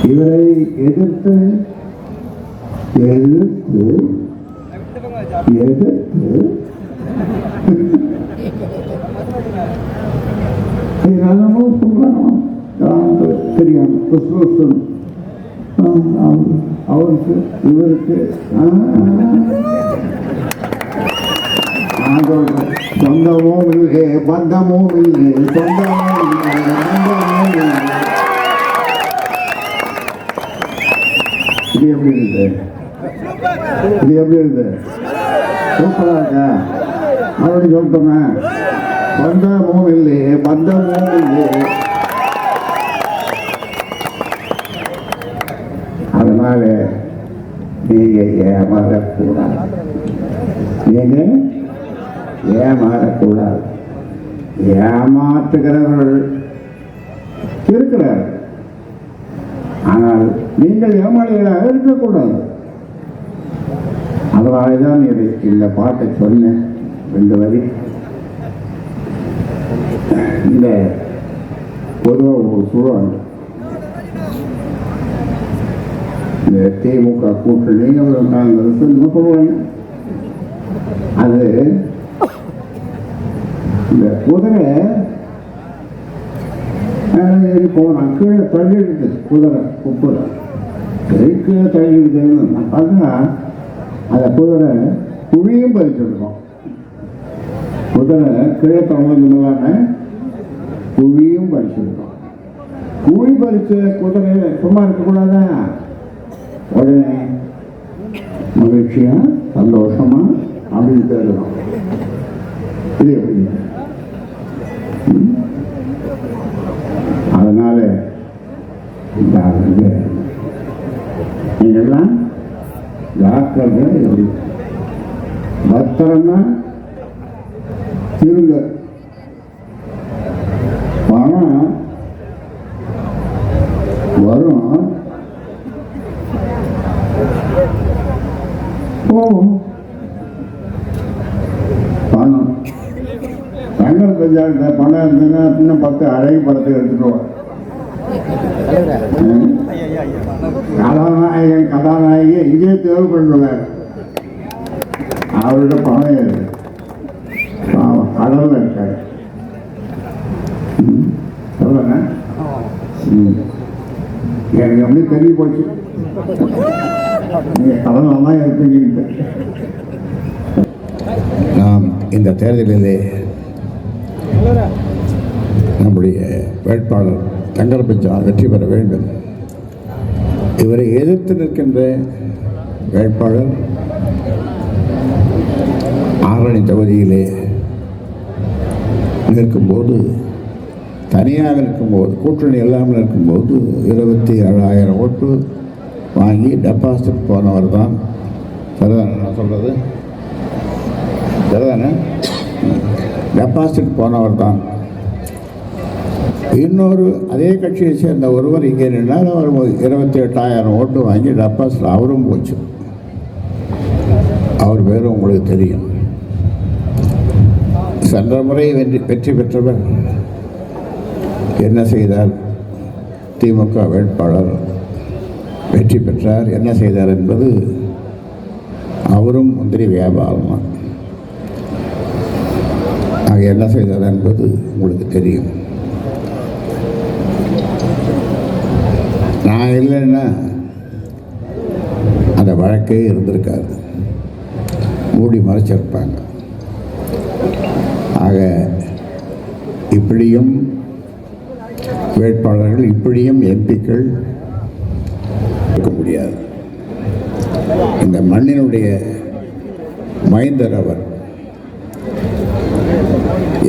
இவரை எதிர்த்து எதிர்த்து எதிர்த்து நல்லமும் சொல்லணும் தெரியும் அவருக்கு இவருக்கு சொந்தமும் இல்லை பந்தமும் இல்லை சொந்தமும் இல்லை இது எப்படி இருக்கு இது எப்படி இருக்கு சூப்பரா இருக்கா மறுபடியும் சொல்லிட்டோமே பந்தமும் இல்லை பந்தமும் இல்லை அதனால நீங்க ஏமாறக்கூடாது நீங்க ஏமாறக்கூடாது ஏமாற்றுகிறவர்கள் இருக்கிறார் ஆனால் நீங்கள் ஏமாளிகளாக இருக்கக்கூடாது அதனால்தான் இந்த பாட்டை சொன்னேன் 2 வரி இந்த பொதுவாக ஒரு சூழல் இந்த திமுக கூட்டணி காங்கிரஸ் சொல்லுவாங்க அது இந்த குதிரை போனான் கீழே தள்ளிடுது குதிரை குப்புரை கீழே தள்ளிடுதுன்னு பார்த்தா அந்த குதிரை குழியும் பறிச்சிருக்கோம் குதிரை கீழே தொடர்ந்து குழியும் பறிச்சிருக்கோம் குழி பறிச்ச குதிரை சும்மா இருக்கக்கூடாதா உடனே மகிழ்ச்சியா சந்தோஷமா அப்படின்னு தேடுறோம் இது எப்படி அதனால நீங்கள்லாம் டாக்டர்கள் எப்படி பத்திரமா இருங்க பணம் வரும் போகும் பணம் தங்கர் பஞ்சாயத்து பணம் இருந்ததுன்னா இன்னும் 10 அழகு படத்தை எடுத்துக்குவோம் கதாநாயகன் கதாநாயகி இங்கே தேவைப்படுவார் அவரோட பணம் இருக்கு கடவுள் இருக்காரு சொல்லுங்க எனக்கு எப்படி தெரிய போச்சு நீங்க கடவுள் தான் இருப்பீங்க. நாம் இந்த தேர்தலிலே நம்முடைய வேட்பாளர் தங்கர் பச்சான் வெற்றி பெற வேண்டும். இவரை எதிர்த்து நிற்கின்ற வேட்பாளர் ஆரணி தொகுதியிலே நிற்கும்போது தனியாக இருக்கும்போது கூட்டணி இல்லாமல் இருக்கும்போது 27,000 ஓட்டு வாங்கி டெபாசிட் போனவர் தான். சரிதானே நான் சொல்கிறது? சரிதானே? டெபாசிட் போனவர் தான். இன்னொரு அதே கட்சியை சேர்ந்த ஒருவர் இங்கே நின்றால் அவர் 28,000 ஓட்டு வாங்கி டெபாசிட் அவரும் போச்சு. அவர் பேரும் உங்களுக்கு தெரியும். சென்ற முறை வெற்றி பெற்றவர் என்ன செய்தார்? திமுக வேட்பாளர் வெற்றி பெற்றார். என்ன செய்தார் என்பது அவரும் முந்திரி வியாபாரம். ஆக என்ன செய்தார் என்பது உங்களுக்கு தெரியும். நான் இல்லைன்னா அந்த வழக்கே இருந்திருக்காது, மூடி மறைச்சிருப்பாங்க. ஆக இப்படியும் வேட்பாளர்கள் இப்படியும் எம்பிக்கள் இருக்க முடியாது. இந்த மண்ணினுடைய மைந்தர் அவர்.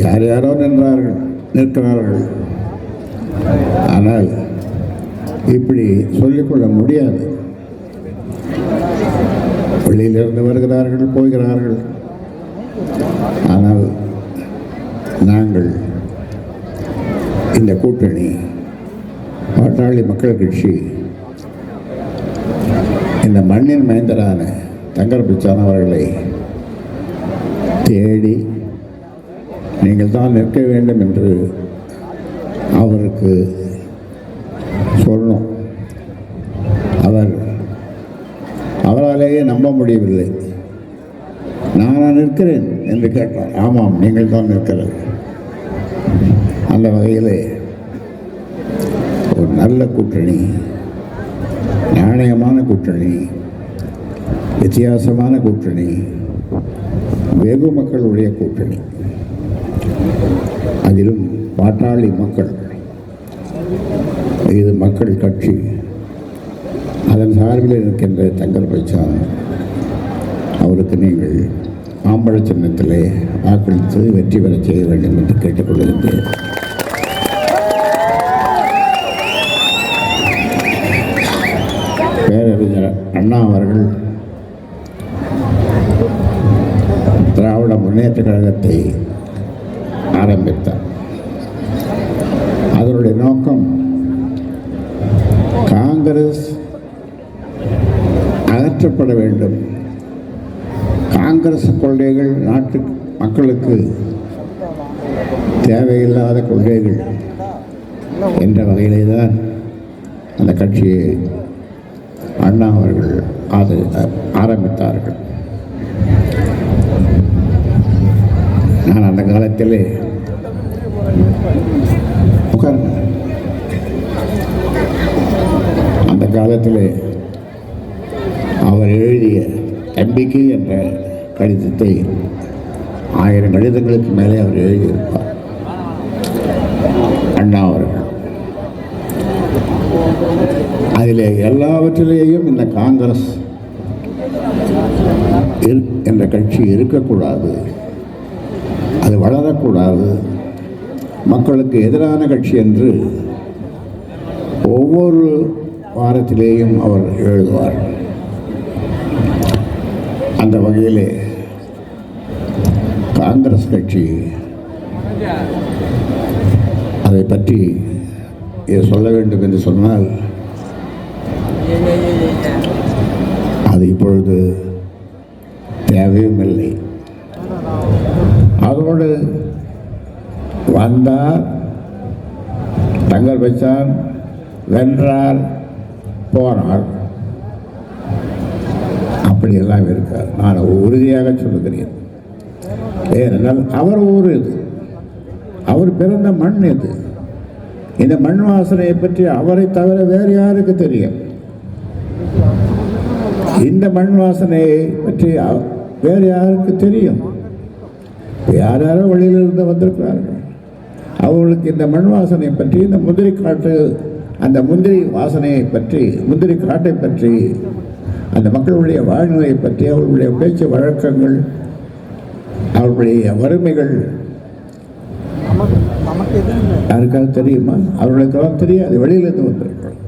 யார் யாரோ நிற்கிறார்கள். ஆனால் இப்படி சொல்லிக்கொள்ள முடியாது. வெளியிலிருந்து வருகிறார்கள், போகிறார்கள். ஆனால் நாங்கள் இந்த கூட்டணி பாட்டாளி மக்கள் கட்சி இந்த மண்ணின் மைந்தரான தங்கர் பச்சான் அவர்களை தேடி நீங்கள் தான் நிற்க வேண்டும் என்று அவருக்கு சொன்னோம். அவராலேயே நம்ப முடியவில்லை. நானா நிற்கிறேன் என்று கேட்டார். ஆமாம், நீங்கள் தான் நிற்கிறது. அந்த வகையிலே ஒரு நல்ல கூட்டணி, நாணயமான கூட்டணி, வித்தியாசமான கூட்டணி, வெகு மக்களுடைய கூட்டணி, அதிலும் பாட்டாளி மக்கள். இது மக்கள் கட்சி. அதன் சார்பில் இருக்கின்ற தங்கர் பச்சான் அவருக்கு நீங்கள் மாம்பழ சின்னத்திலே வாக்களித்து வெற்றி பெற செய்ய வேண்டும் என்று கேட்டுக்கொள்கின்றேன். பேரறிஞர் அண்ணா அவர்கள் திராவிட முன்னேற்ற கழகத்தை ஆரம்பித்தார். அதனுடைய நோக்கம் காங்கிரஸ் அகற்றப்பட வேண்டும், காங்கிரஸ் கொள்கைகள் நாட்டு மக்களுக்கு தேவையில்லாத கொள்கைகள் என்ற வகையிலே தான் அந்த கட்சியை அண்ணா அவர்கள் ஆரம்பித்தார்கள். நான் அந்த காலத்திலே அந்த காலத்திலே அவர் எழுதிய தம்பிக்கு என்ற கடிதத்தை 1000 கடிதங்களுக்கு மேலே அவர் எழுதியிருப்பார் அண்ணா அவர்கள். அதில் எல்லாவற்றிலேயும் இந்த காங்கிரஸ் என்ற கட்சி இருக்கக்கூடாது, அது வளரக்கூடாது, மக்களுக்கு எதிரான கட்சி என்று ஒவ்வொரு வாரத்திலேயும் அவர் எழுதுவார். அந்த வகையிலே காங்கிரஸ் கட்சி அதை பற்றி சொல்ல வேண்டும் என்று சொன்னால் அது இப்பொழுது தேவையும் இல்லை. அதோடு வந்தார், தங்கர் பச்சான், வென்றார், போனார், அப்படியெல்லாம் இருக்கார். நான் உறுதியாக சொல்லுகிறேன். ஏனென்றால் அவர் ஊர் இது, அவர் பிறந்த மண் இது. இந்த மண் வாசனையை பற்றி அவரை தவிர வேறு யாருக்கு தெரியும்? இந்த மண் வாசனையை பற்றி வேறு யாருக்கு தெரியும்? யாரோ வழியிலிருந்து வந்திருக்கிறார்கள். அவர்களுக்கு இந்த மண் வாசனை பற்றி, இந்த முந்திரி காட்டு, அந்த முந்திரி வாசனையை பற்றி, முந்திரி காட்டை பற்றி, அந்த மக்களுடைய வாழ்நிலையை பற்றி, அவர்களுடைய பேச்சு வழக்கங்கள், அவர்களுடைய வறுமைகள் யாருக்காவது தெரியுமா? அவர்களுக்கெல்லாம் தெரியாது, வெளியிலிருந்து வந்திருக்கிறார்கள்.